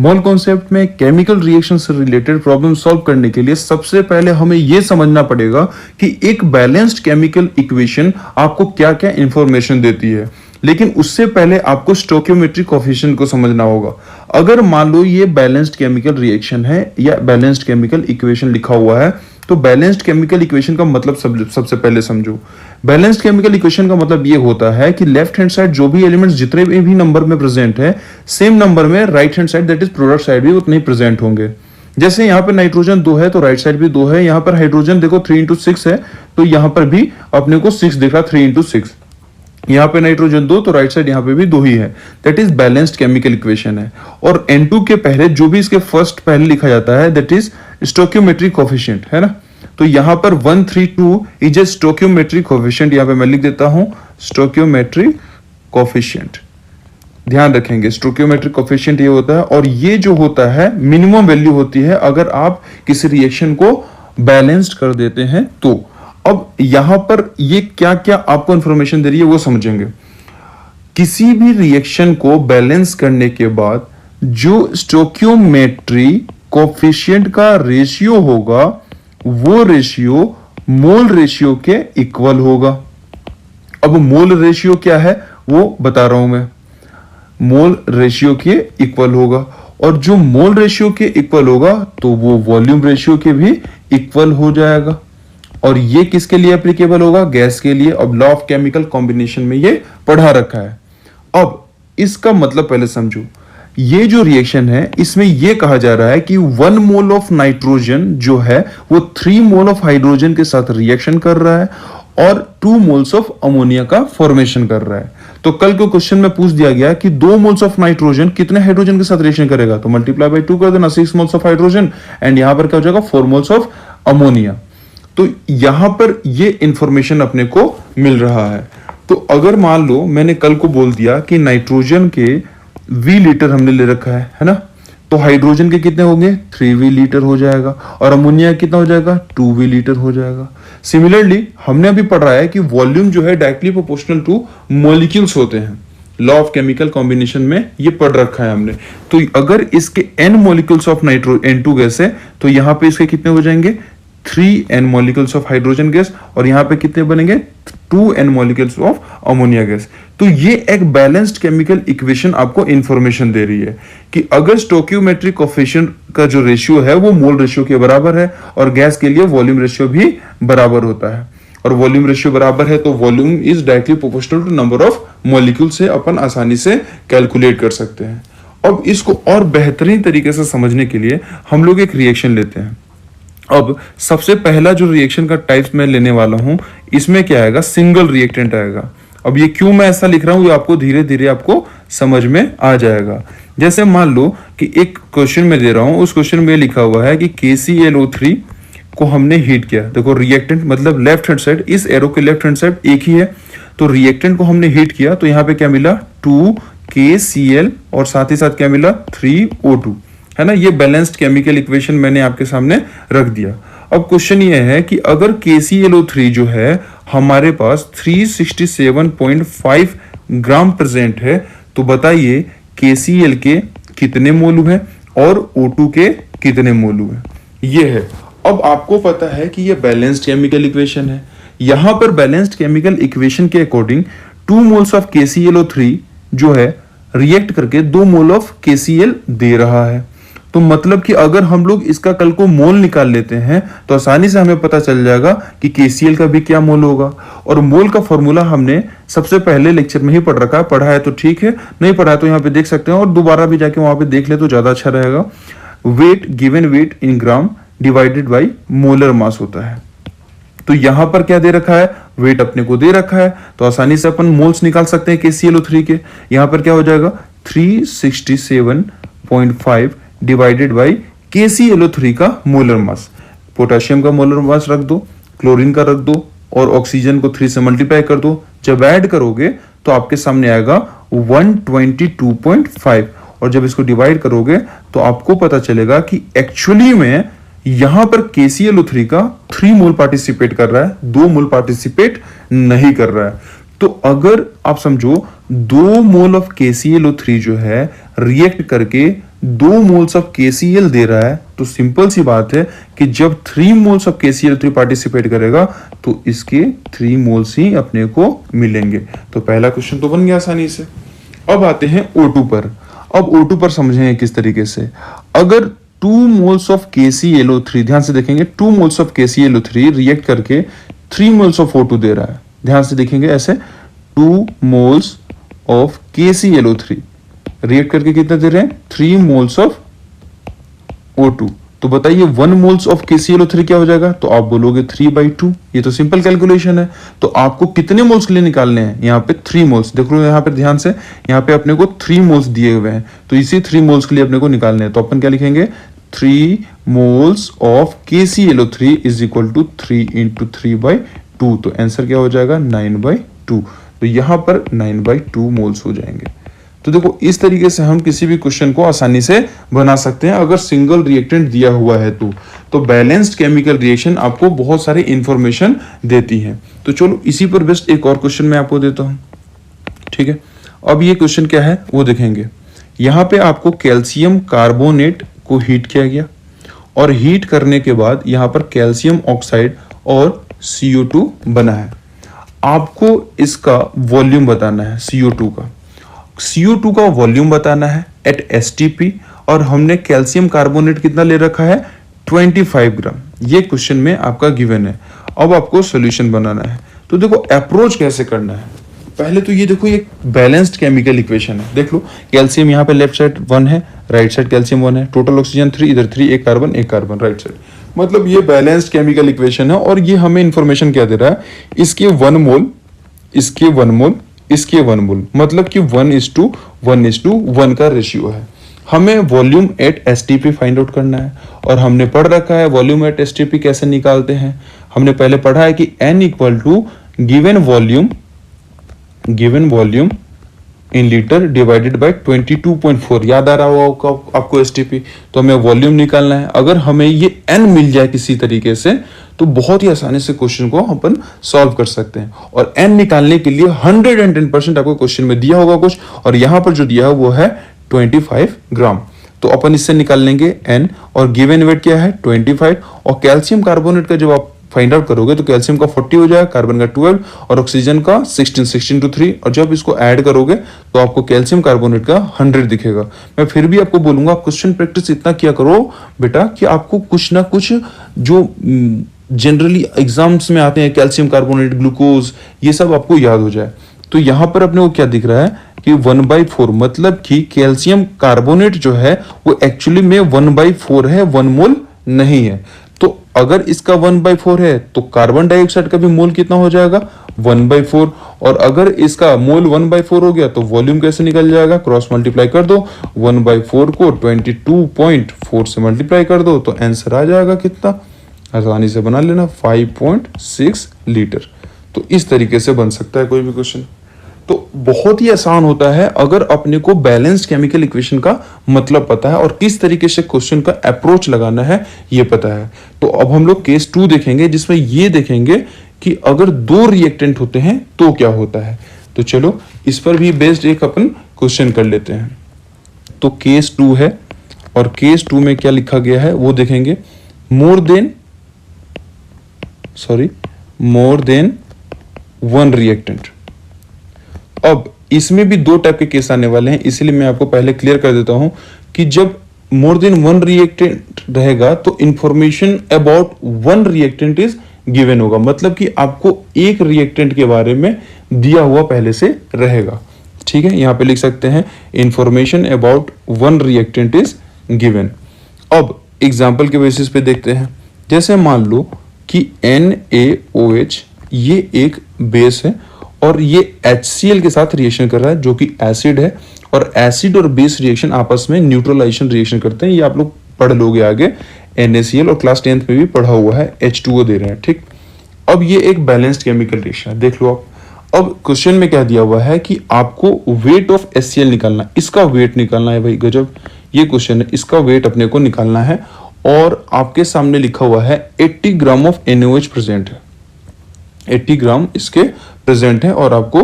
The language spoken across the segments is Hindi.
मोल कॉन्सेप्ट में केमिकल रिएक्शन से रिलेटेड प्रॉब्लम सॉल्व करने के लिए सबसे पहले हमें यह समझना पड़ेगा कि एक बैलेंस्ड केमिकल इक्वेशन आपको क्या क्या इंफॉर्मेशन देती है। लेकिन उससे पहले आपको स्टोइकियोमेट्रिक कोएफिशिएंट को समझना होगा। अगर मान लो ये बैलेंस्ड केमिकल रिएक्शन है या बैलेंस्ड केमिकल इक्वेशन लिखा हुआ है, तो बैलेंस्ड केमिकल इक्वेशन का मतलब सबसे पहले समझो। बैलेंस्ड केमिकल इक्वेशन का मतलब ये होता है कि लेफ्ट हैंड साइड जो भी एलिमेंट्स जितने भी नंबर में प्रेजेंट है, सेम नंबर में right hand side that is product side भी उतने ही प्रेजेंट होंगे। जैसे यहाँ पे नाइट्रोजन 2 है तो राइट साइड भी 2 है, यहाँ पर हाइड्रोजन देखो 3x6 है तो यहाँ पर भी अपने को 6 दिख रहा, 3x6। यहाँ पे नाइट्रोजन 2 तो राइट साइड यहाँ पे भी 2 ही है, that is balanced chemical equation है। और N2 के पहले जो भी इसके फर्स्ट पहले लिखा जाता है दैट इज स्टोइकियोमेट्रिक कोएफिशिएंट, है ना। तो यहाँ पर 132 इज ए स्टोइकियोमेट्रिक कोएफिशिएंट, यहाँ पे मैं लिख देता हूं स्टोइकियोमेट्रिक कोएफिशिएंट। ध्यान रखेंगे स्टोइकियोमेट्रिक कोएफिशिएंट ये होता है, और ये जो होता है मिनिमम वैल्यू होती है अगर आप किसी रिएक्शन को बैलेंस्ड कर देते हैं तो। अब यहां पर ये क्या क्या आपको इंफॉर्मेशन दे रही है वो समझेंगे। किसी भी रिएक्शन को बैलेंस करने के बाद जो स्टोइकियोमेट्रिक कोएफिशिएंट का रेशियो होगा वो रेशियो मोल रेशियो के इक्वल होगा। अब मोल रेशियो क्या है वो बता रहा हूं मैं। मोल रेशियो के इक्वल होगा, और जो मोल रेशियो के इक्वल होगा तो वो वॉल्यूम रेशियो के भी इक्वल हो जाएगा। और ये किसके लिए एप्लीकेबल होगा? गैस के लिए। अब लॉ ऑफ केमिकल कॉम्बिनेशन में ये पढ़ा रखा है। अब इसका मतलब पहले समझो। ये जो रिएक्शन है इसमें ये कहा जा रहा है कि 1 मोल ऑफ नाइट्रोजन जो है वो 3 मोल ऑफ हाइड्रोजन के साथ रिएक्शन कर रहा है और 2 मोल्स ऑफ अमोनिया का फॉर्मेशन कर रहा है। तो कल के क्वेश्चन में पूछ दिया गया कि 2 मोल्स ऑफ नाइट्रोजन कितने हाइड्रोजन के साथ रिएक्शन करेगा, तो मल्टीप्लाई बाय 2 कर देना, 6 मोल्स ऑफ हाइड्रोजन, एंड यहां पर क्या हो जाएगा 4 मोल्स ऑफ अमोनिया। तो यहां पर ये इंफॉर्मेशन अपने को मिल रहा है। तो अगर मान लो मैंने कल को बोल दिया कि नाइट्रोजन के V लीटर हमने ले रखा है ना, तो हाइड्रोजन के कितने होंगे 3V लीटर हो जाएगा, और अमोनिया कितना हो जाएगा 2V लीटर हो जाएगा। सिमिलरली हमने अभी पढ़ा है कि वॉल्यूम जो है डायरेक्टली प्रोपोर्शनल टू मॉलिक्यूल्स होते हैं। लॉ ऑफ केमिकल कॉम्बिनेशन में ये पढ़ रखा है हमने। तो अगर इसके n molecules of N2 gas है तो यहाँ पे इसके कितने हो जाएंगे 3n molecules of hydrogen gas, और यहाँ पे कितने बनेंगे 2n molecules of ammonia gas. तो ये एक बैलेंस्ड केमिकल इक्वेशन आपको इंफॉर्मेशन दे रही है कि अगर स्टोइकियोमेट्रिक कोएफिशिएंट का जो रेशियो है वो मोल रेशियो के बराबर है, और गैस के लिए वॉल्यूम रेशियो भी बराबर होता है, और वॉल्यूम रेशियो बराबर है तो volume is directly proportional to number of molecule से अपन आसानी से कैलकुलेट कर सकते हैं। अब इसको और बेहतरीन तरीके से समझने के लिए हम लोग एक रिएक्शन लेते हैं। अब सबसे पहला जो रिएक्शन का टाइप्स मैं लेने वाला हूं इसमें क्या आएगा, सिंगल रिएक्टेंट आएगा। अब ये क्यों मैं ऐसा लिख रहा हूं ये आपको धीरे धीरे आपको समझ में आ जाएगा। जैसे मान लो कि एक क्वेश्चन में दे रहा हूं, उस क्वेश्चन में लिखा हुआ है कि KClO3 को हमने हीट किया। देखो रिएक्टेंट मतलब लेफ्ट हैंड साइड, इस एरो के लेफ्ट हैंड साइड एक ही है, तो रिएक्टेंट को हमने हीट किया तो यहाँ पे क्या मिला 2KCl, और साथ ही साथ क्या मिला 3O2, है ना। ये बैलेंस्ड केमिकल इक्वेशन मैंने आपके सामने रख दिया। अब क्वेश्चन ये है कि अगर KClO3 जो है हमारे पास 367.5 ग्राम प्रेजेंट है, तो बताइए KCl के कितने मोलू हैं और O2 के कितने मोलू हैं, ये है। अब आपको पता है कि ये बैलेंस्ड केमिकल इक्वेशन है। यहां पर बैलेंस्ड केमिकल इक्वेशन के अकॉर्डिंग 2 मोल्स ऑफ KClO3 जो है रिएक्ट करके 2 मोल ऑफ KCl दे रहा है। तो मतलब कि अगर हम लोग इसका कल को मोल निकाल लेते हैं तो आसानी से हमें पता चल जाएगा कि KCl का भी क्या मोल होगा। और मोल का फॉर्मूला हमने सबसे पहले लेक्चर में ही पढ़ा है तो ठीक है, नहीं पढ़ा है तो यहाँ पे देख सकते हैं, और दोबारा भी जाके वहां पे देख ले तो ज्यादा अच्छा रहेगा। Wait given weight in gram divided by molar mass होता है। तो यहां पर क्या दे रखा है, वेट अपने को दे रखा है, तो आसानी से अपन मोल्स निकाल सकते हैं KClO3 के। यहां पर क्या हो जाएगा 367.5 डिवाइडेड बाई KClO3 का मोलर मास। पोटेशियम का मोलर मास रख दो, क्लोरीन का रख दो, और ऑक्सीजन को 3 से मल्टीप्लाई कर दो। जब ऐड करोगे तो आपके सामने आएगा 122.5, और जब इसको डिवाइड करोगे तो आपको पता चलेगा कि एक्चुअली में यहां पर KClO3 का 3 मोल पार्टिसिपेट कर रहा है, 2 मोल पार्टिसिपेट नहीं कर रहा है। तो अगर आप समझो 2 मोल ऑफ KClO3 जो है रिएक्ट करके 2 मोल्स ऑफ KCl दे रहा है, तो सिंपल सी बात है कि जब 3 मोल्स ऑफ KCl3 पार्टिसिपेट करेगा तो इसके 3 मोल्स ही अपने को मिलेंगे। तो पहला क्वेश्चन तो बन गया आसानी से। अब आते हैं O2 पर। अब O2 पर समझेंगे किस तरीके से। अगर 2 मोल्स ऑफ KClO3, ध्यान से देखेंगे, 2 मोल्स ऑफ KClO3 रिएक्ट करके 3 मोल्स ऑफ O2 दे रहा है। ध्यान से देखेंगे ऐसे, 2 मोल्स ऑफ KClO3 रिएक्ट करके कितना दे रहे हैं, 3 मोल्स ऑफ O2। तो बताइए 1 मोल्स ऑफ KClO3 क्या हो जाएगा, तो आप बोलोगे 3/2। ये तो सिंपल कैलकुलेशन है। तो आपको कितने मोल्स के लिए निकालने हैं, यहाँ पे 3 मोल्स। देख लो यहाँ पे ध्यान से, यहाँ पे अपने को 3 मोल्स दिए हुए हैं, तो इसी 3 मोल्स के लिए अपने को निकालने हैं। तो अपन क्या लिखेंगे, 3 moles of KClO3 is equal to 3 into 3/2। तो आंसर क्या हो जाएगा, 9/2। तो यहाँ पर 9/2 मोल्स हो जाएंगे। तो देखो इस तरीके से हम किसी भी क्वेश्चन को आसानी से बना सकते हैं अगर सिंगल रिएक्टेंट दिया हुआ है तो बैलेंस्ड केमिकल रिएक्शन आपको बहुत सारी इंफॉर्मेशन देती है। तो चलो इसी पर बेस्ट एक और क्वेश्चन मैं आपको देता हूं, ठीक है। अब ये क्वेश्चन क्या है वो देखेंगे। यहाँ पे आपको कैल्शियम कार्बोनेट को हीट किया गया और हीट करने के बाद यहाँ पर कैल्शियम ऑक्साइड और CO2 बना है। आपको इसका वॉल्यूम बताना है, CO2 का वॉल्यूम बताना है एट STP, और हमने कैल्शियम कार्बोनेट कितना ले रखा है, 25 ग्राम। ये क्वेश्चन में आपका गिवन है। अब आपको सॉल्यूशन बनाना है। तो देखो अप्रोच कैसे करना है। पहले तो ये देखो, ये बैलेंस्ड केमिकल इक्वेशन है। देख लो कैल्शियम यहाँ पे लेफ्ट साइड 1 है, राइट साइड कैल्शियम 1 है, टोटल ऑक्सीजन 3, इधर 3, एक कार्बन राइट साइड। मतलब ये बैलेंस्ड केमिकल इक्वेशन है। और ये हमें इंफॉर्मेशन क्या दे रहा है, इसके 1 मोल, इसके 1 मोल, इसके 1 मोल, मतलब कि 1:1 का रेशियो है। हमें volume at STP find out करना है, और हमने पढ़ रखा है वॉल्यूम एट STP कैसे निकालते हैं। हमने पहले पढ़ा है कि N equal to given volume in litre divided by 22.4। याद आ रहा होगा आपको STP। तो हमें वॉल्यूम निकालना है। अगर हमें ये N मिल जाए किसी तरीके से तो बहुत ही आसानी से क्वेश्चन को अपन सॉल्व कर सकते हैं। और N निकालने के लिए 110% आपको क्वेश्चन में दिया होगा कुछ, और यहां पर जो दिया है वो है 25 ग्राम। तो अपन इससे निकाल लेंगे N, और गिवन वेट क्या है 25, और कैल्शियम कार्बोनेट का जब आप फाइंड आउट करोगे तो कैल्शियम का 40 हो जाएगा, कार्बन का 12 और ऑक्सीजन का 16 to 3, और जब इसको ऐड करोगे तो आपको कैल्शियम कार्बोनेट का 100 दिखेगा। मैं फिर भी आपको बोलूंगा क्वेश्चन प्रैक्टिस इतना किया करो बेटा कि आपको कुछ ना कुछ जो जनरली एग्जाम्स में आते हैं, कैल्शियम कार्बोनेट, ग्लूकोज, ये सब आपको याद हो जाए। तो यहां पर अपने को क्या दिख रहा है कि 1/4, मतलब कि कैल्शियम कार्बोनेट जो है वो एक्चुअली में 1/4 है, 1 मोल नहीं है। तो अगर इसका 1/4 है तो कार्बन डाइऑक्साइड का भी मोल कितना हो जाएगा, 1/4। और अगर इसका मोल 1/4 हो गया तो वॉल्यूम कैसे निकल जाएगा, क्रॉस मल्टीप्लाई कर दो, 1/4 को 22.4 से मल्टीप्लाई कर दो तो आंसर आ जाएगा कितना, आसानी से बना लेना, 5.6 लीटर। तो इस तरीके से बन सकता है कोई भी क्वेश्चन। तो बहुत ही आसान होता है अगर अपने को बैलेंस्ड केमिकल इक्वेशन का मतलब पता है और किस तरीके से क्वेश्चन का अप्रोच लगाना है ये पता है। तो अब हम लोग केस 2 देखेंगे जिसमें ये देखेंगे कि अगर 2 रिएक्टेंट होते हैं तो क्या होता है। तो चलो इस पर भी बेस्ड एक अपन क्वेश्चन कर लेते हैं। तो केस 2 है, और केस 2 में क्या लिखा गया है वो देखेंगे, मोर देन 1 रिएक्टेंट। अब इसमें भी 2 टाइप के केस आने वाले हैं, इसलिए मैं आपको पहले क्लियर कर देता हूं कि जब मोर देन 1 रिएक्टेंट रहेगा तो information about 1 reactant is given होगा, मतलब कि आपको एक रिएक्टेंट के बारे में दिया हुआ पहले से रहेगा। ठीक है, यहां पे लिख सकते हैं information about 1 reactant is given. अब एग्जाम्पल के बेसिस पे देखते हैं। जैसे मान लो कि NaOH ये एक बेस है और ये HCl के साथ रिएक्शन कर रहा है जो कि एसिड है, और एसिड और बेस रिएक्शन आपस में न्यूट्रलाइजेशन रिएक्शन करते हैं। ये आप लोग पढ़ लोगे आगे, NaCl, और क्लास 10th में भी पढ़ा हुआ है, H2O दे रहे हैं। ठीक, अब ये एक बैलेंस्ड केमिकल रिएक्शन है, देख लो आप। अब क्वेश्चन में क्या दिया हुआ है कि आपको वेट ऑफ HCl निकालना, इसका वेट निकालना है। भाई गजब, ये क्वेश्चन है, इसका वेट अपने को निकालना है, और आपके सामने लिखा हुआ है 80 ग्राम ऑफ NaOH प्रेजेंट है, 80 ग्राम इसके प्रेजेंट है, और आपको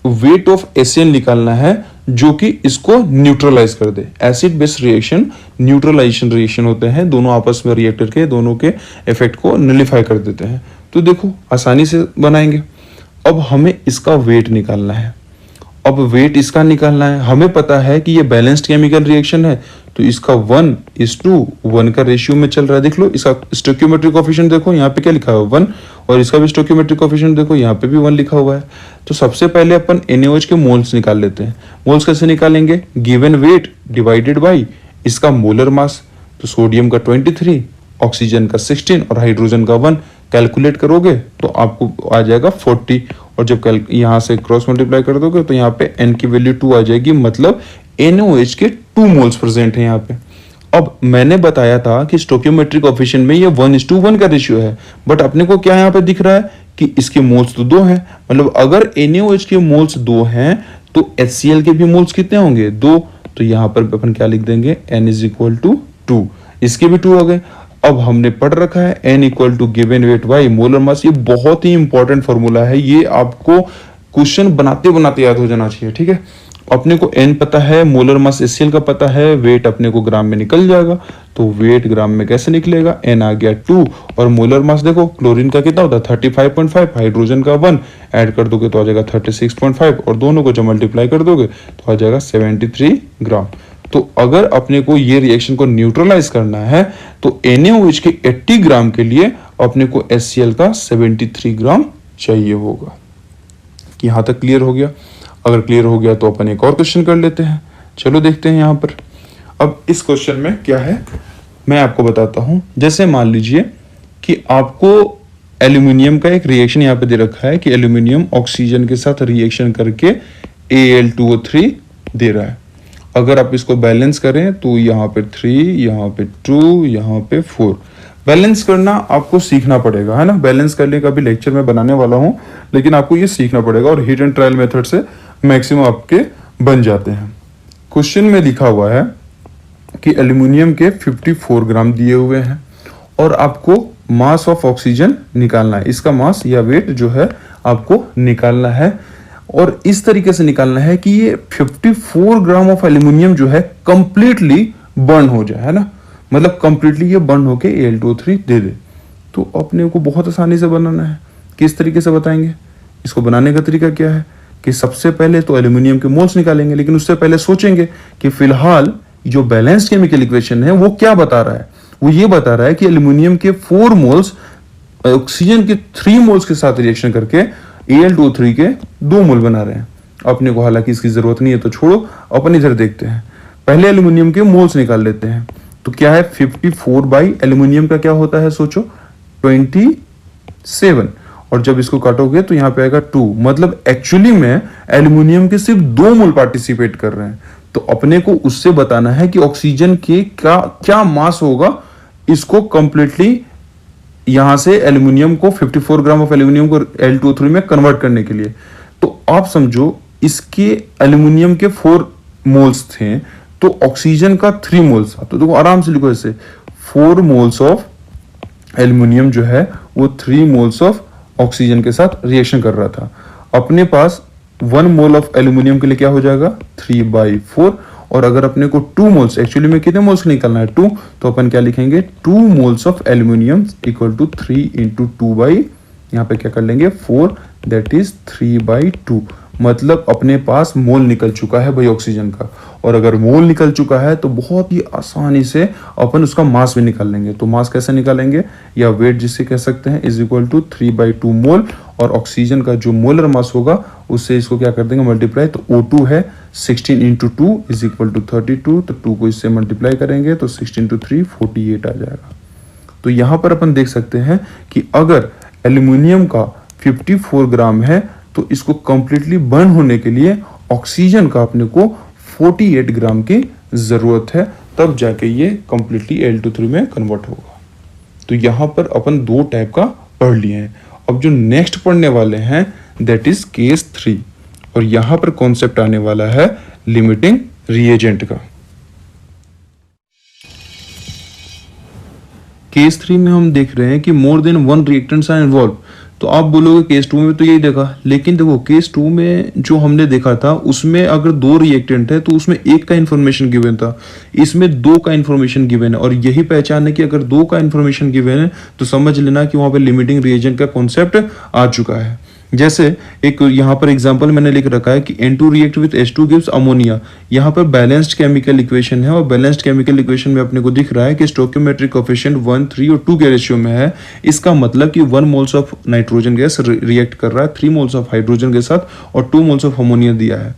वेट ऑफ HCl निकालना है जो कि इसको न्यूट्रलाइज कर दे। Acid base reaction neutralisation reaction होते हैं, दोनों आपस में रिएक्ट करके दोनों के इफेक्ट को नलिफाई कर देते हैं। तो देखो आसानी से बनाएंगे। अब हमें इसका वेट निकालना है। अब वेट इसका निकालना है, हमें पता है कि ये बैलेंस्ड केमिकल रिएक्शन है, तो इसका 1:1 का रेशियो में चल रहा है। देख लो इसका स्टोइकियोमेट्रिक कोएफिशिएंट देखो, यहाँ पे क्या लिखा हुआ है 1, और इसका भी स्टोइकियोमेट्रिक कोएफिशिएंट देखो, यहाँ पे भी 1 लिखा हुआ है। तो सबसे पहले अपन NaOH के मोल्स निकाल लेते हैं। मोल्स कैसे निकालेंगे? गिवन वेट डिवाइडेड बाई इसका मोलर मास। तो सोडियम का 23, ऑक्सीजन का 16 और हाइड्रोजन का 1 कैलकुलेट करोगे तो आपको आ जाएगा 40, और जब यहाँ से क्रॉस मल्टीप्लाई कर दोगे तो यहाँ पे n की वैल्यू 2 आ जाएगी, मतलब NaOH के 2 मोल्स प्रेजेंट है यहाँ पे। अब मैंने बताया था कि स्टोइकियोमेट्रिक कोएफिशिएंट में ये 1:1 का रेशियो है, बट अपने को क्या यहाँ पे दिख रहा है कि इसके मोल्स तो 2 हैं। मतलब अगर NaOH के मोल्स 2 हैं तो HCl के भी मोल्स कितने होंगे? 2। तो यहाँ पर अपन क्या लिख देंगे? n = 2। इसके भी 2 हो गए। अब हमने पढ़ रखा है n = given weight by molar mass. ये बहुत ही इंपॉर्टेंट फॉर्मूला है, ये आपको क्वेश्चन बनाते बनाते याद हो जाना चाहिए। ठीक है, अपने को n पता है, मोलर मास HCl का पता है, वेट अपने को ग्राम में निकल जाएगा। तो वेट ग्राम में कैसे निकलेगा? n आ गया 2, और मोलर मास देखो क्लोरीन का कितना होता है 35.5, हाइड्रोजन का 1 ऐड कर दोगे तो आ जाएगा 36.5, और दोनों को जब मल्टीप्लाई कर दोगे तो आ जाएगा 73 ग्राम। तो अगर अपने को ये रिएक्शन को न्यूट्रलाइज करना है तो NaOH के 80 ग्राम के लिए अपने को HCl का 73 ग्राम चाहिए होगा। यहां तक क्लियर हो गया? अगर क्लियर हो गया तो अपन एक और क्वेश्चन कर लेते हैं। चलो देखते हैं यहाँ पर। अब इस क्वेश्चन में क्या है मैं आपको बताता हूं। जैसे मान लीजिए कि आपको एल्यूमिनियम का एक रिएक्शन यहाँ पे दे रखा है कि एल्यूमिनियम ऑक्सीजन के साथ रिएक्शन करके Al2O3 दे रहा है। अगर आप इसको बैलेंस करें तो यहाँ पे 3, यहाँ पे 2, यहाँ पे 4। बैलेंस करना आपको सीखना पड़ेगा, है ना। बैलेंस करने का भी लेक्चर मैं बनाने वाला हूँ, लेकिन आपको ये सीखना पड़ेगा, और हिट एंड ट्रायल मेथड से मैक्सिमम आपके बन जाते हैं। क्वेश्चन में लिखा हुआ है कि एल्यूमिनियम के 54 ग्राम दिए हुए हैं और आपको मास ऑफ ऑक्सीजन निकालना है। इसका मास या वेट जो है आपको निकालना है, और इस तरीके से निकालना है कि ये 54 ग्राम ऑफ एल्यूमिनियम जो है कंप्लीटली बर्न हो जाए, है ना। मतलब कंप्लीटली ये बर्न होके Al2O3 दे दे। तो अपने को बहुत आसानी से बनाना है। किस तरीके से बताएंगे? इसको बनाने का तरीका क्या है कि सबसे पहले तो एल्यूमिनियम के मोल्स निकालेंगे, लेकिन उससे पहले सोचेंगे कि फिलहाल जो बैलेंस्ड केमिकल इक्वेशन है वो क्या बता रहा है। वो ये बता रहा है कि एल्यूमिनियम के 4 मोल्स ऑक्सीजन के 3 मोल्स के साथ रिएक्शन करके Al2O3 के 2 मोल बना रहे हैं। अपने को हालांकि इसकी जरूरत नहीं है, तो छोड़ो, अपन इधर देखते हैं। पहले एल्यूमिनियम के मोल्स निकाल लेते हैं। तो क्या है 54 बाई एल्यूमिनियम का क्या होता है? सोचो 27, और जब इसको काटोगे तो यहाँ पे आएगा 2। मतलब एक्चुअली में एल्यूमिनियम के सिर्फ 2 मोल पार्टिसिपेट कर रहे हैं। तो अपने को उससे बताना है कि ऑक्सीजन के क्या मास होगा, इसको कंप्लीटली यहां से एल्यूमिनियम को 54 ग्राम ऑफ एल्यूमिनियम को Al2O3 में कन्वर्ट करने के लिए। तो आप समझो इसके एल्यूमिनियम के 4 मोल्स थे, तो ऑक्सीजन का 3 मोल्स था। तो देखो आराम से लिखो ऐसे, 4 मोल्स ऑफ एल्यूमिनियम जो है वो 3 मोल्स ऑफ ऑक्सीजन के साथ रिएक्शन कर रहा था। अपने पास 1 मोल ऑफ एल्यूमिनियम के लिए क्या हो जाएगा 3/4, और अगर अपने को 2 मोल्स, एक्चुअली में कितने मोल्स निकालना है 2, तो अपन क्या लिखेंगे 2 moles of aluminium equal to 3 × 2 यहाँ पे क्या कर लेंगे 4, दैट इज 3/2। मतलब अपने पास मोल निकल चुका है भाई ऑक्सीजन का। और अगर मोल निकल चुका है तो बहुत ही आसानी से अपन उसका मास भी निकाल लेंगे। तो मास कैसे निकालेंगे, या वेट जिससे कह सकते हैं, इज इक्वल टू 3/2 मोल, और ऑक्सीजन का जो मोलर मास होगा उससे इसको क्या कर देंगे मल्टीप्लाई। तो O2 है 16 × 2 इज इक्वल टू 32, तो 2 को इससे मल्टीप्लाई करेंगे तो 16 × 3 48 आ जाएगा। तो यहाँ पर अपन देख सकते हैं कि अगर एल्यूमिनियम का 54 ग्राम है तो इसको कंप्लीटली बर्न होने के लिए ऑक्सीजन का अपने को 48 ग्राम की जरूरत है, तब जाके ये कंप्लीटली Al2O3 में कन्वर्ट होगा। तो यहाँ पर अपन 2 टाइप का पढ़ लिए हैं। अब जो नेक्स्ट पढ़ने वाले हैं दैट इज केस 3, और यहाँ पर कॉन्सेप्ट आने वाला है लिमिटिंग रिएजेंट का। केस 3 में हम देख रहे हैं कि more than 1 reactants are involve. तो आप बोलोगे केस 2 में तो यही देखा, लेकिन देखो केस 2 में जो हमने देखा था उसमें अगर 2 रिएक्टेंट है तो उसमें एक का इन्फॉर्मेशन गिवन था, इसमें 2 का इन्फॉर्मेशन गिवन है। और यही पहचान है कि अगर 2 का इन्फॉर्मेशन गिवन है तो समझ लेना कि वहां पे लिमिटिंग रिएजेंट का कॉन्सेप्ट आ चुका है। जैसे एक यहाँ पर एग्जांपल मैंने लिख रखा है कि N2 react with H2 gives ammonia. यहाँ पर बैलेंस्ड केमिकल इक्वेशन है और बैलेंस्ड केमिकल इक्वेशन में अपने को दिख रहा है कि स्टोइकियोमेट्रिक कोएफिशिएंट 1, 3 और 2 के रेशियो में है। इसका मतलब कि 1 moles of nitrogen gas react कर रहा है 3 मोल्स ऑफ हाइड्रोजन के साथ और 2 मोल्स ऑफ अमोनिया दिया है।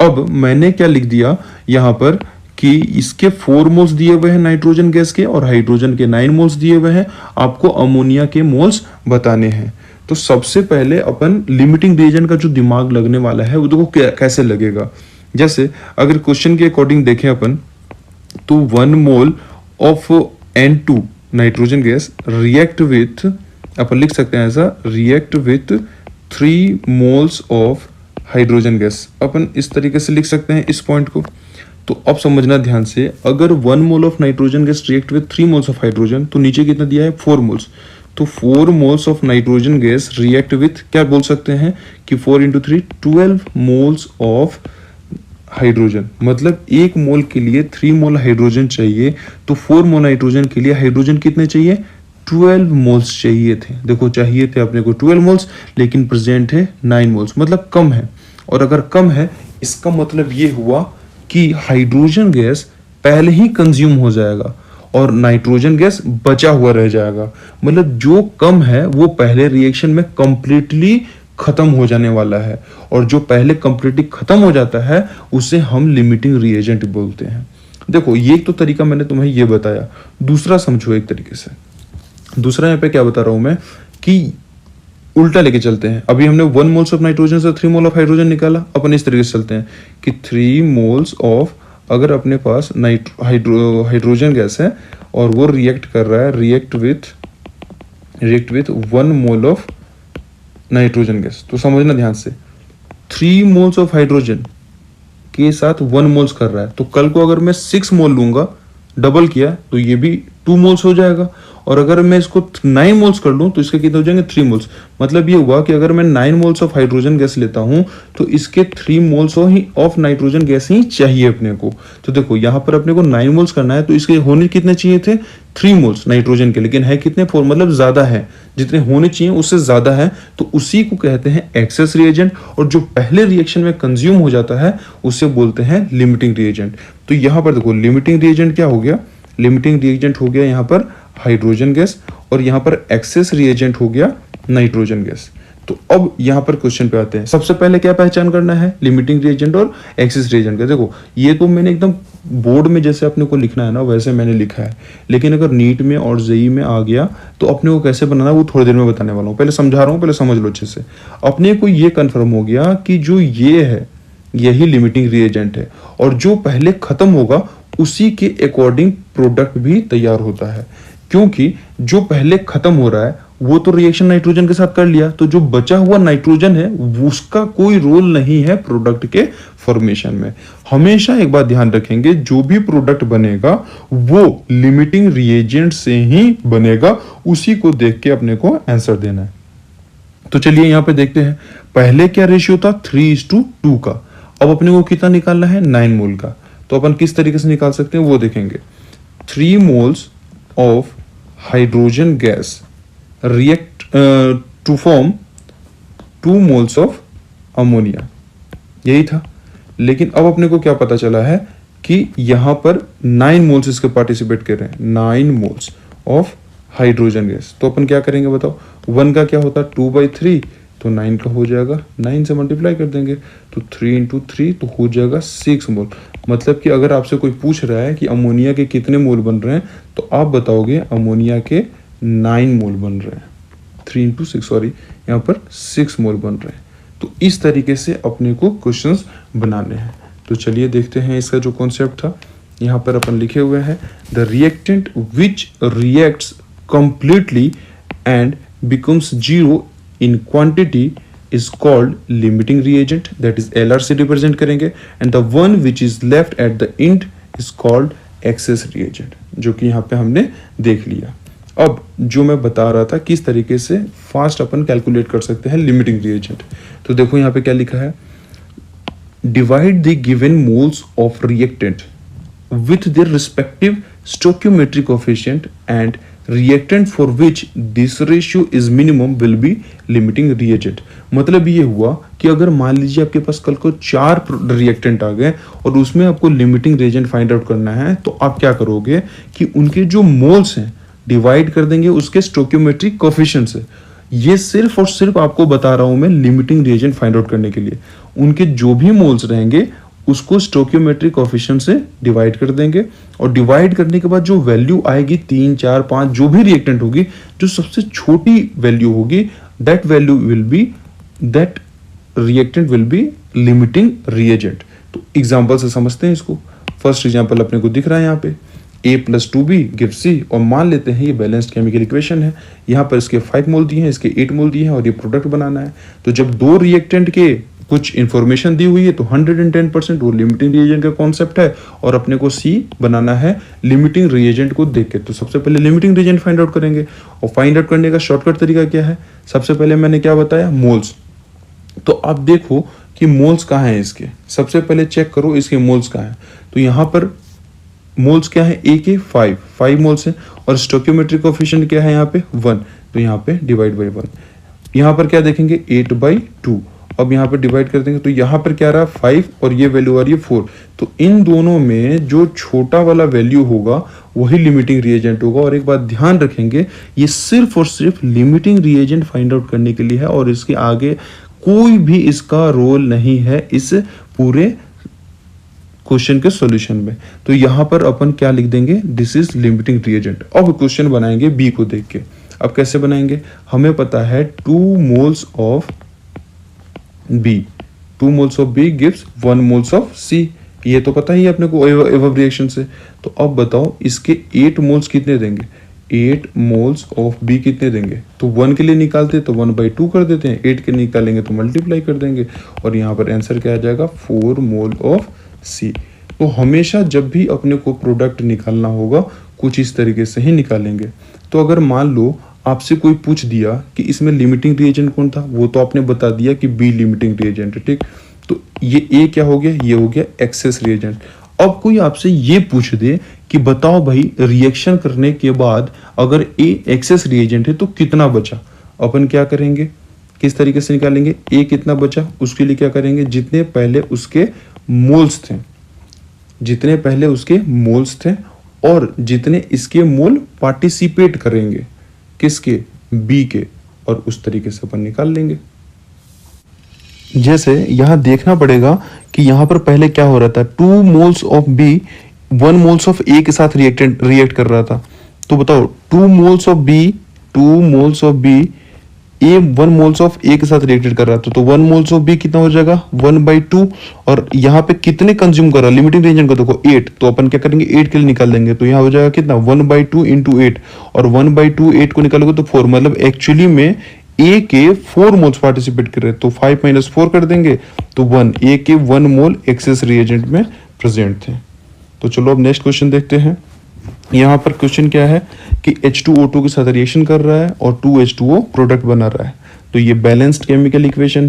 अब मैंने क्या लिख दिया यहाँ पर कि इसके 4 मोल्स दिए हुए हैं नाइट्रोजन गैस के और हाइड्रोजन के 9 मोल्स दिए हुए हैं, आपको अमोनिया के मोल्स बताने हैं। तो सबसे पहले अपन लिमिटिंग रिएजेंट का जो दिमाग लगने वाला है वो देखो कैसे लगेगा। जैसे अगर क्वेश्चन के अकॉर्डिंग देखें अपन तो 1 mole of N2 nitrogen gas react with, अपन लिख सकते हैं ऐसा, react with 3 moles of hydrogen gas. अपन इस तरीके से लिख सकते हैं इस पॉइंट को। तो अब समझना ध्यान से, अगर 1 mole of nitrogen gas react with 3 moles of hydrogen तो नीचे कितना दिया है 4 मोल्स। तो 4 moles of nitrogen gas react with क्या बोल सकते हैं कि 4 इंटू 3 12 मोल्स ऑफ हाइड्रोजन। मतलब 1 मोल के लिए 3 मोल हाइड्रोजन चाहिए, तो 4 मोल नाइट्रोजन के लिए हाइड्रोजन कितने चाहिए 12 मोल्स चाहिए थे। देखो चाहिए थे अपने को 12 मोल्स, लेकिन प्रेजेंट है 9 मोल्स, मतलब कम है। और अगर कम है इसका मतलब ये हुआ कि हाइड्रोजन गैस पहले ही कंज्यूम हो जाएगा और नाइट्रोजन गैस बचा हुआ रह जाएगा। मतलब जो कम है वो पहले रिएक्शन में कंप्लीटली खत्म हो जाने वाला है, और जो पहले कंप्लीटली खत्म हो जाता है उसे हम लिमिटिंग रिएजेंट बोलते हैं। देखो ये तो तरीका मैंने तुम्हें ये बताया, दूसरा समझो एक तरीके से। दूसरा यहाँ पे क्या बता रहा हूं मैं कि उल्टा लेके चलते हैं। अभी हमने 1 मोल्स ऑफ नाइट्रोजन से 3 मोल ऑफ हाइड्रोजन निकाला, अपन इस तरीके से चलते हैं कि 3 मोल्स ऑफ, अगर अपने पास हाइड्रोजन गैस है और वो रिएक्ट कर रहा है react with 1 mole of nitrogen gas, तो समझना ध्यान से 3 मोल्स ऑफ हाइड्रोजन के साथ 1 मोल्स कर रहा है। तो कल को अगर मैं 6 मोल लूंगा, डबल किया, तो ये भी 2 मोल्स हो जाएगा। और अगर मैं इसको 9 मोल्स कर लूं तो इसके कितने हो जाएंगे 3 मोल्स। मतलब ये हुआ कि अगर मैं 9 मोल्स ऑफ हाइड्रोजन गैस लेता हूं तो इसके 3 मोल्स ऑफ नाइट्रोजन गैस ही चाहिए अपने को। तो देखो यहाँ पर अपने को 9 मोल्स करना है, तो इसके होने कितने चाहिए थे 3 मोल्स नाइट्रोजन के, लेकिन है कितने 4, मतलब ज्यादा है, जितने होने चाहिए उससे ज्यादा है। तो उसी को कहते हैं एक्सेस रिएजेंट, और जो पहले रिएक्शन में कंज्यूम हो जाता है उसे बोलते हैं लिमिटिंग रिएजेंट। तो यहाँ पर देखो लिमिटिंग रिएजेंट क्या हो गया, लिमिटिंग रिएजेंट हो गया यहाँ पर हाइड्रोजन गैस, और यहाँ पर एक्सेस रिएजेंट हो गया नाइट्रोजन गैस। तो अब यहाँ पर क्वेश्चन पे आते हैं। सबसे पहले क्या पहचान करना है, लिमिटिंग रिएजेंट और एक्सेस रिएजेंट का। देखो ये तो मैंने एकदम बोर्ड में जैसे अपने को लिखना है ना वैसे मैंने लिखा है, लेकिन अगर नीट में और जेई में आ गया तो अपने को कैसे बनाना है वो थोड़ी देर में बताने वाला हूँ। पहले समझा रहा हूँ, पहले समझ लो अच्छे से। अपने को ये कंफर्म हो गया कि जो ये है यही लिमिटिंग रिएजेंट है, और जो पहले खत्म होगा उसी के अकॉर्डिंग प्रोडक्ट भी तैयार होता है। क्योंकि जो पहले खत्म हो रहा है वो तो रिएक्शन नाइट्रोजन के साथ कर लिया, तो जो बचा हुआ नाइट्रोजन है उसका कोई रोल नहीं है प्रोडक्ट के फॉर्मेशन में। हमेशा एक बात ध्यान रखेंगे, जो भी प्रोडक्ट बनेगा वो लिमिटिंग रिएजेंट से ही बनेगा, उसी को देख के अपने को आंसर देना है। तो चलिए यहां पे देखते हैं, पहले क्या रेशियो था 3:2 का, अब अपने को कितना निकालना है 9 मोल का। तो अपन किस तरीके से निकाल सकते हैं वो देखेंगे। 3 moles of hydrogen gas react to form 2 moles of ammonia, यही था। लेकिन अब अपने को क्या पता चला है कि यहां पर 9 मोल्स इसके पार्टिसिपेट कर रहे हैं, 9 मोल्स ऑफ हाइड्रोजन गैस। तो अपन क्या करेंगे बताओ, 1 का क्या होता है 2/3, तो 9 का हो जाएगा 9 से मल्टीप्लाई कर देंगे, तो 3 इंटू 3 तो हो जाएगा 6 मोल। मतलब कि अगर आपसे कोई पूछ रहा है कि अमोनिया के कितने मोल बन रहे हैं तो आप बताओगे अमोनिया के 9 मोल बन रहे हैं, 3 इंटू 6 सॉरी यहाँ पर 6 मोल बन रहे हैं। तो इस तरीके से अपने को क्वेश्चंस बनाने हैं। तो चलिए देखते हैं इसका जो कॉन्सेप्ट था। यहाँ पर अपन लिखे हुए हैं, the reactant which reacts completely and becomes zero in quantity is called limiting reagent, that is LRC represent करेंगे, and the one which is left at the end is called excess reagent, जो कि यहाँ पे हमने देख लिया। अब जो मैं बता रहा था किस तरीके से फास्ट अपन कैलकुलेट कर सकते हैं लिमिटिंग रिएजेंट, तो देखो यहाँ पे क्या लिखा है, divide the given moles of reactant with their respective stoichiometric coefficient and reactant for which this ratio is minimum will be limiting reagent। मतलब ये हुआ कि अगर मान लीजिए आपके पास कल को 4 रिएक्टेंट आ गए और उसमें आपको लिमिटिंग रिएजेंट फाइंड आउट करना है, तो आप क्या करोगे कि उनके जो मोल्स हैं डिवाइड कर देंगे उसके स्टोइकियोमेट्रिक कोएफिशिएंट से। ये सिर्फ और सिर्फ आपको बता रहा हूं मैं लिमिटिंग रिएजेंट फाइंड आउट करने के लिए। उनके जो भी मोल्स रहेंगे उसको स्टोइकियोमेट्रिक कोएफिशिएंट से डिवाइड कर देंगे, और डिवाइड करने के बाद जो वैल्यू आएगी 3, 4, 5 जो भी रिएक्टेंट होगी, जो सबसे छोटी वैल्यू होगी that value will be that reactant will be limiting reagent. तो एग्जांपल से समझते हैं इसको। फर्स्ट एग्जांपल अपने को दिख रहा है यहाँ पे A+2B गिव्स C, और मान लेते हैं ये बैलेंस्ड केमिकल इक्वेशन है। यहाँ पर इसके 5 मोल दिए हैं, इसके 8 मोल दिए हैं और ये प्रोडक्ट बनाना है। तो जब दो रिएक्टेंट के कुछ इंफॉर्मेशन दी हुई है तो 110% वो लिमिटिंग रिएजेंट का कॉन्सेप्ट है, और अपने को C बनाना है लिमिटिंग रिएजेंट को देख के। तो सबसे पहले लिमिटिंग रिएजेंट फाइंड आउट करेंगे, और फाइंड आउट करने का शॉर्टकट तरीका क्या है, सबसे पहले मैंने क्या बताया, मोल्स। तो आप देखो कि मोल्स कहाँ हैं इसके, सबसे पहले चेक करो इसके मोल्स कहाँ हैं। तो यहाँ पर मोल्स क्या है, A के 5 मोल्स है, और स्टोइकियोमेट्रिक कोएफिशिएंट क्या है यहाँ पे 1, तो यहाँ पे डिवाइड बाई 1। यहाँ पर क्या देखेंगे 8/2, अब यहाँ पर डिवाइड कर देंगे तो यहाँ पर क्या रहा 5 और ये वैल्यू आ रही है 4। तो इन दोनों में जो छोटा वाला वैल्यू होगा वही लिमिटिंग रिएजेंट होगा। और एक बात ध्यान रखेंगे, ये सिर्फ और सिर्फ लिमिटिंग रिएजेंट फाइंड आउट करने के लिए है, और इसके आगे कोई भी इसका रोल नहीं है इस पूरे क्वेश्चन के सॉल्यूशन में। तो यहाँ पर अपन क्या लिख देंगे, दिस इज लिमिटिंग रिएजेंट। अब क्वेश्चन बनाएंगे बी को देख के। अब कैसे बनाएंगे, हमें पता है 2 moles of B, 2 moles of B gives 1 moles of C, ये तो पता ही है अपने को एवब रिएक्शन से। तो अब बताओ इसके 8 मोल्स कितने देंगे, 8 मोल्स ऑफ B कितने देंगे, तो 1 के लिए निकालते तो 1/2 कर देते हैं, 8 के निकालेंगे तो मल्टीप्लाई कर देंगे, और यहाँ पर आंसर क्या आ जाएगा 4 मोल ऑफ C। तो हमेशा जब भी अपने को प्रोडक्ट निकालना होगा कुछ इस तरीके से ही निकालेंगे। तो अगर मान लो आपसे कोई पूछ दिया कि इसमें लिमिटिंग रिएजेंट कौन था, वो तो आपने बता दिया कि B लिमिटिंग रिएजेंट है, ठीक। तो ये A क्या हो गया, ये हो गया एक्सेस रिएजेंट। अब कोई आपसे ये पूछ दे कि बताओ भाई रिएक्शन करने के बाद अगर A एक्सेस रिएजेंट है तो कितना बचा, अपन क्या करेंगे, किस तरीके से निकालेंगे, A कितना बचा उसके लिए क्या करेंगे, जितने पहले उसके मोल्स थे, जितने पहले उसके मोल्स थे और जितने इसके मोल पार्टिसिपेट करेंगे किसके, B के, और उस तरीके से अपन निकाल लेंगे। जैसे यहां देखना पड़ेगा कि यहां पर पहले क्या हो रहा था, 2 moles of B 1 moles of A के साथ रिएक्ट कर रहा था। तो बताओ 2 moles of B A 1 moles of A के साथ रिएक्टेड कर रहा था, तो 1 मोल्स ऑफ B कितना हो जाएगा 1/2, और यहाँ पे कितने कंज्यूम कर रहा है लिमिटिंग रिएजेंट को, देखो 8, तो अपन क्या करेंगे 8 के लिए निकाल देंगे, तो यहाँ हो जाएगा कितना 1/2 × 8, और 1/2 8 को निकालोगे तो 4, मतलब एक्चुअली में A के 4 मोल्स पार्टिसिपेट कर रहे हैं, तो 5 - 4 कर देंगे तो 1, A के 1 मोल एक्सेस रिएजेंट में प्रेजेंट थे। तो चलो अब नेक्स्ट क्वेश्चन देखते हैं। यहाँ पर क्वेश्चन क्या है कि H2O2 के साथ रिएक्शन कर रहा है और 2H2O प्रोडक्ट बना रहा है। तो ये बैलेंस्ड केमिकल इक्वेशन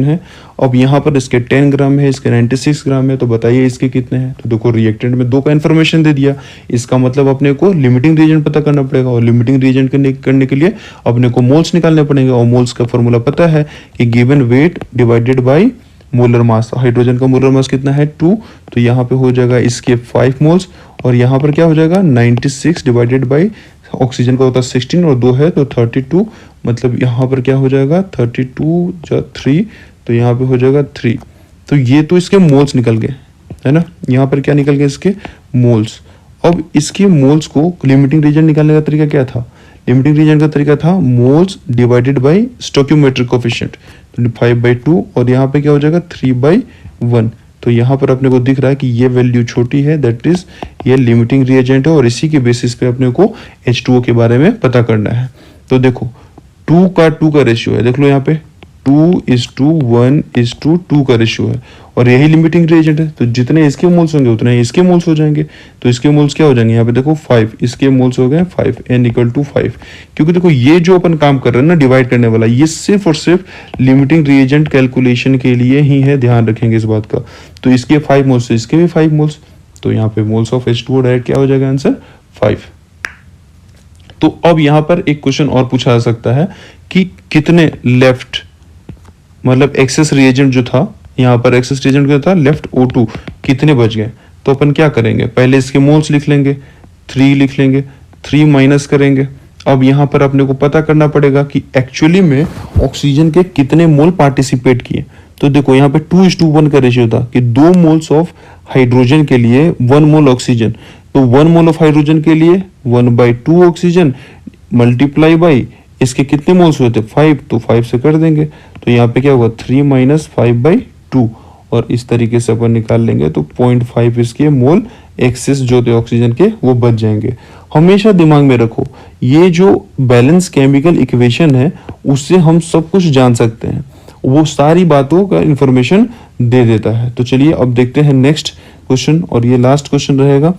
है, अब यहाँ पर इसके 10 ग्राम है, इसके 96 ग्राम है, तो बताइए इसके कितने हैं। तो देखो रिएक्टेंट में 2 का इन्फॉर्मेशन दे दिया, इसका मतलब अपने को लिमिटिंग रिएजेंट पता करना पड़ेगा, और लिमिटिंग रिएजेंट करने के लिए अपने को मोल्स निकालने पड़ेंगे, और मोल्स का फॉर्मूला पता है कि given weight divided by molar mass. Hydrogen का मोलर मास कितना है 2, तो यहाँ पे हो जाएगा इसके 5 मोल्स, और यहाँ पर क्या हो जाएगा 96 डिवाइडेड बाई ऑक्सीजन का होता है 16 और 2 है तो 32, मतलब यहाँ पर क्या हो जाएगा 32 + 3, तो यहाँ पे हो जाएगा 3। तो ये तो इसके मोल्स निकल गए है ना, यहाँ पर क्या निकल गए इसके मोल्स। अब इसके मोल्स को लिमिटिंग रिएजेंट निकालने का तरीका क्या था, लिमिटिंग रिएजेंट का तरीका था moles divided by stoichiometric coefficient, तो 5/2, और यहाँ पे क्या हो जाएगा 3/1। तो यहाँ पर अपने को दिख रहा है कि ये वैल्यू छोटी है, दैट इज ये लिमिटिंग रिएजेंट है, और इसी के बेसिस पे अपने को H2O के बारे में पता करना है। तो देखो 2 का रेशियो है, देख लो यहाँ पे 2:1:2 का रेशियो है और यही लिमिटिंग रिएजेंट है। तो जितने इसके मोल्स होंगे उतने इसके मोल्स हो जाएंगे। तो इसके मोल्स क्या हो जाएंगे, यहाँ पे देखो 5, इसके मोल्स हो गए 5, n=5। क्योंकि देखो ये जो अपन काम कर रहे हैं ना डिवाइड करने वाला, ये सिर्फ और सिर्फ लिमिटिंग रिएजेंट कैलकुलेशन के लिए ही है, ध्यान रखेंगे इस बात का। तो इसके 5 मोल्स, इसके भी 5 मोल्स, तो यहाँ पे मोल्स ऑफ H2O डायरेक्ट क्या हो जाएगा आंसर 5। तो अब यहाँ पर एक क्वेश्चन और पूछा जा सकता है कि कितने लेफ्ट, मतलब एक्सेस रिएजेंट जो था, यहाँ पर एक्सेस रिएजेंट क्या था लेफ्ट O2, कितने बच गए। तो अपन क्या करेंगे, पहले इसके मोल्स लिख लेंगे, 3 लिख लेंगे, 3 माइनस करेंगे। अब यहाँ पर अपने को पता करना पड़ेगा कि एक्चुअली में ऑक्सीजन के कितने मोल पार्टिसिपेट किए। तो देखो यहाँ पे 2:1 का रेशियो था कि 2 मोल्स ऑफ हाइड्रोजन के लिए 1 मोल ऑक्सीजन। तो 1 मोल ऑफ हाइड्रोजन के लिए 1/2 ऑक्सीजन मल्टीप्लाई बाई इसके कितने मोल्स हुए थे 5, तो 5 से कर देंगे। तो यहाँ पे क्या होगा 3 - 5/2 और इस तरीके से अपन निकाल लेंगे। तो 0.5 इसके मोल एक्सेस जो थे ऑक्सीजन के वो बच जाएंगे। हमेशा दिमाग में रखो ये जो बैलेंस केमिकल इक्वेशन है उससे हम सब कुछ जान सकते हैं, वो सारी बातों का इंफॉर्मेशन दे देता है। तो चलिए अब देखते हैं नेक्स्ट क्वेश्चन और ये लास्ट क्वेश्चन रहेगा।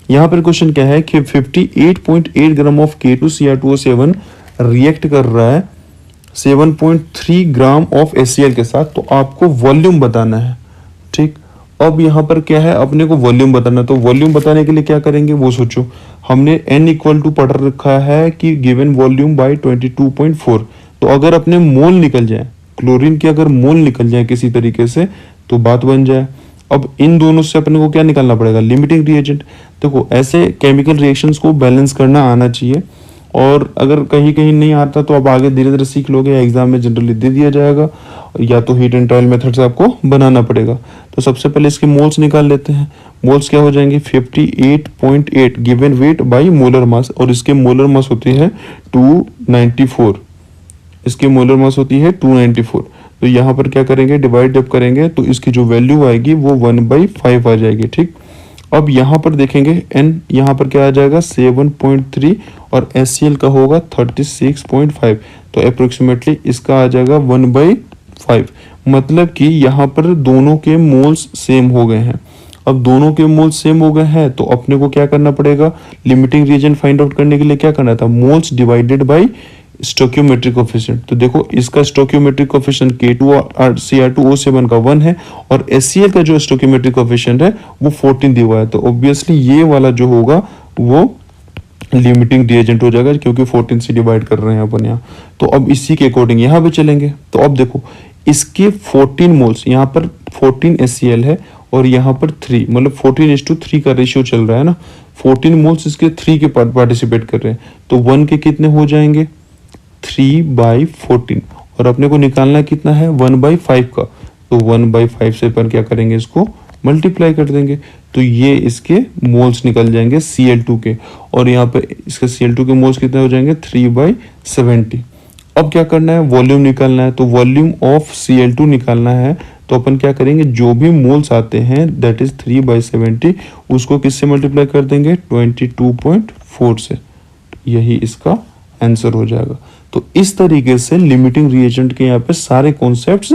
यहाँ पर क्वेश्चन क्या है कि 58.8 ग्राम ऑफ K2Cr2O7 रिएक्ट कर रहा है 7.3 ग्राम ऑफ HCl के साथ, तो आपको वॉल्यूम बताना है। ठीक, अब यहाँ पर क्या है अपने को वॉल्यूम बताना है। तो वॉल्यूम बताने के लिए क्या करेंगे वो सोचो। हमने n = पढ़ रखा है कि गिवन वॉल्यूम बाय 22.4। तो अगर अपने मोल निकल जाए, क्लोरीन के अगर मोल निकल जाए किसी तरीके से तो बात बन जाए। अब इन दोनों से अपने को क्या निकालना पड़ेगा, लिमिटिंग रिएजेंट। देखो ऐसे केमिकल रिएक्शंस को बैलेंस करना आना चाहिए, और अगर कहीं कहीं नहीं आता तो आप आगे धीरे धीरे सीख लोगे, एग्जाम में जनरली दे दिया जाएगा, या तो हीट एंड ट्रायल मेथड से आपको बनाना पड़ेगा। तो सबसे पहले इसके मोल्स निकाल लेते हैं। मोल्स क्या हो जाएंगे 58.8 given weight by molar mass, और इसके मोलर मास होती है 294, इसकी मोलर मास होती है 294। तो यहाँ पर क्या करेंगे डिवाइड जब करेंगे तो इसकी जो वैल्यू आएगी वो 1/5 आ जाएगी। ठीक, अब यहाँ पर देखेंगे n यहाँ पर क्या आ जाएगा 7.3 और HCl का होगा 36.5, तो अप्रोक्सीमेटली इसका आ जाएगा 1/5। मतलब कि यहाँ पर दोनों के मोल्स सेम हो गए हैं। अब दोनों के मोल्स सेम हो गए हैं तो अपने को क्या करना पड़ेगा, लिमिटिंग रिएजेंट फाइंड आउट करने के लिए क्या करना था, moles divided by stoichiometric coefficient. तो देखो इसका स्टोक्योमेट्रिक कोफिशिएंट K2Cr2O7 का 1 है और HCl का जो स्टोक्योमेट्रिक कोफिशिएंट है वो 14 दिया हुआ है। तो ऑब्वियसली ये वाला जो होगा वो लिमिटिंग रिएजेंट हो जाएगा क्योंकि 14 से डिवाइड कर रहे हैं अपन यहाँ। तो अब इसी के अकॉर्डिंग यहाँ पे चलेंगे। तो अब देखो इसके 14 मोल्स, यहाँ पर 14 HCl है और यहाँ पर 3, मतलब 14:3 का रेशियो चल रहा है ना। 14 मोल्स इसके 3 के पार्टिसिपेट कर रहे हैं, तो 1 के कितने हो जाएंगे 3/14, और अपने को निकालना कितना है 1/5 का। तो 1/5 से अपन क्या करेंगे इसको मल्टीप्लाई कर देंगे, तो ये इसके मोल्स निकल जाएंगे Cl2 के, और यहाँ पे इसके Cl2 के मोल्स कितने हो जाएंगे 3/70। अब क्या करना है वॉल्यूम निकालना है, तो वॉल्यूम ऑफ Cl2 निकालना है। तो अपन क्या करेंगे जो भी मोल्स आते हैं दैट इज 3/70 उसको किससे मल्टीप्लाई कर देंगे 22.4 से, यही इसका आंसर हो जाएगा। तो इस तरीके से लिमिटिंग रिएजेंट के यहाँ पे सारे कॉन्सेप्ट्स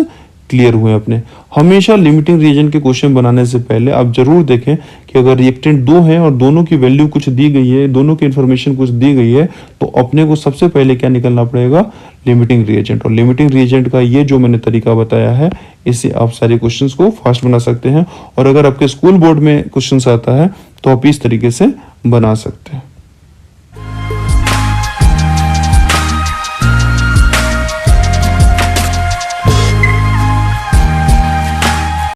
क्लियर हुए अपने। हमेशा लिमिटिंग रिएजेंट के क्वेश्चन बनाने से पहले आप जरूर देखें कि अगर रिएक्टेंट 2 है और दोनों की वैल्यू कुछ दी गई है, दोनों की इंफॉर्मेशन कुछ दी गई है, तो अपने को सबसे पहले क्या निकलना पड़ेगा लिमिटिंग रिएजेंट। और लिमिटिंग रिएजेंट का ये जो मैंने तरीका बताया है इससे आप सारे क्वेश्चन को फास्ट बना सकते हैं, और अगर आपके स्कूल बोर्ड में क्वेश्चन आता है तो आप इस तरीके से बना सकते हैं।